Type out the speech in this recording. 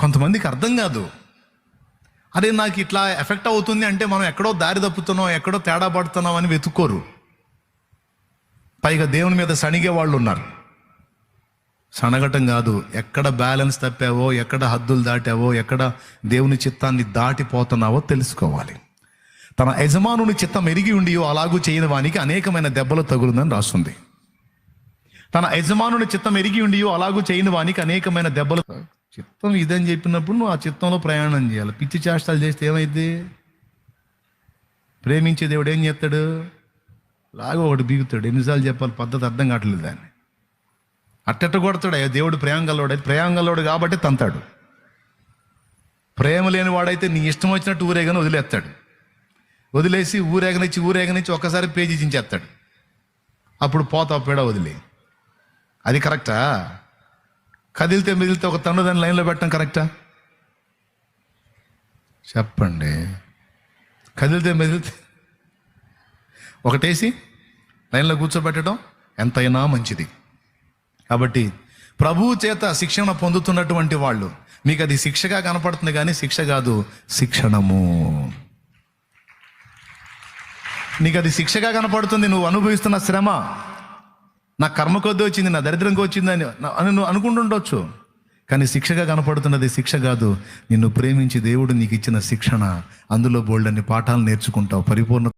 కొంతమందికి అర్థం కాదు. అదే నాకు ఇట్లా ఎఫెక్ట్ అవుతుంది అంటే మనం ఎక్కడో దారి తప్పుతున్నాం, ఎక్కడో తేడా పడుతున్నాం అని వెతుక్కోరు. పైగా దేవుని మీద సణిగే వాళ్ళు ఉన్నారు. సనగటం కాదు, ఎక్కడ బ్యాలెన్స్ తప్పావో, ఎక్కడ హద్దులు దాటావో, ఎక్కడ దేవుని చిత్తాన్ని దాటిపోతున్నావో తెలుసుకోవాలి. తన యజమానుని చిత్తం ఎరిగి ఉండియో అలాగూ చేయని వానికి అనేకమైన దెబ్బలు తగులుందని రాస్తుంది. తన యజమానుని చిత్తం ఎరిగి ఉండియో అలాగూ చేయని వానికి అనేకమైన దెబ్బలు. చిత్తం ఇదని చెప్పినప్పుడు నువ్వు ఆ చిత్తంలో ప్రయాణం చేయాలి. పిచ్చి చేష్టాలు చేస్తే ఏమైంది? ప్రేమించే దేవుడు ఏం చేస్తాడు? లాగా ఒకటి బీగుతాడు. ఎన్నిసార్లు చెప్పాలి? పద్ధతి అర్థం కావట్లేదు దాన్ని. అట్టెట్ట కొడతాడు. దేవుడు ప్రేమగల్లోడు. ప్రేమగల్లోడు కాబట్టి తంతాడు. ప్రేమ లేని వాడైతే నీ ఇష్టం వచ్చినట్టు ఊరేగని వదిలేస్తాడు. వదిలేసి ఊరేగనిచ్చి ఒక్కసారి పేజీ చించేస్తాడు. అప్పుడు పోతా పేడ వదిలే. అది కరెక్టా? కదిలితే మిదిలితే ఒక తండ్రిదాన్ని లైన్లో పెట్టడం కరెక్టా? చెప్పండి. కదిలితే మెదిలితే ఒకటేసి లైన్లో కూర్చోబెట్టడం ఎంతైనా మంచిది. కాబట్టి ప్రభువు చేత శిక్షణ పొందుతున్నటువంటి వాళ్ళు, మీకు అది శిక్షగా కనపడుతుంది కానీ శిక్ష కాదు, శిక్షణము. నీకు అది శిక్షగా కనపడుతుంది. నువ్వు అనుభవిస్తున్న శ్రమ నా కర్మ కొద్దీ వచ్చింది, నా దరిద్రంగా వచ్చిందని నువ్వు అనుకుంటుండొచ్చు. కానీ శిక్షగా కనపడుతున్నది శిక్ష కాదు. నిన్ను ప్రేమించి దేవుడు నీకు ఇచ్చిన శిక్షణ. అందులో బోల్డన్ని పాఠాలు నేర్చుకుంటావు. పరిపూర్ణ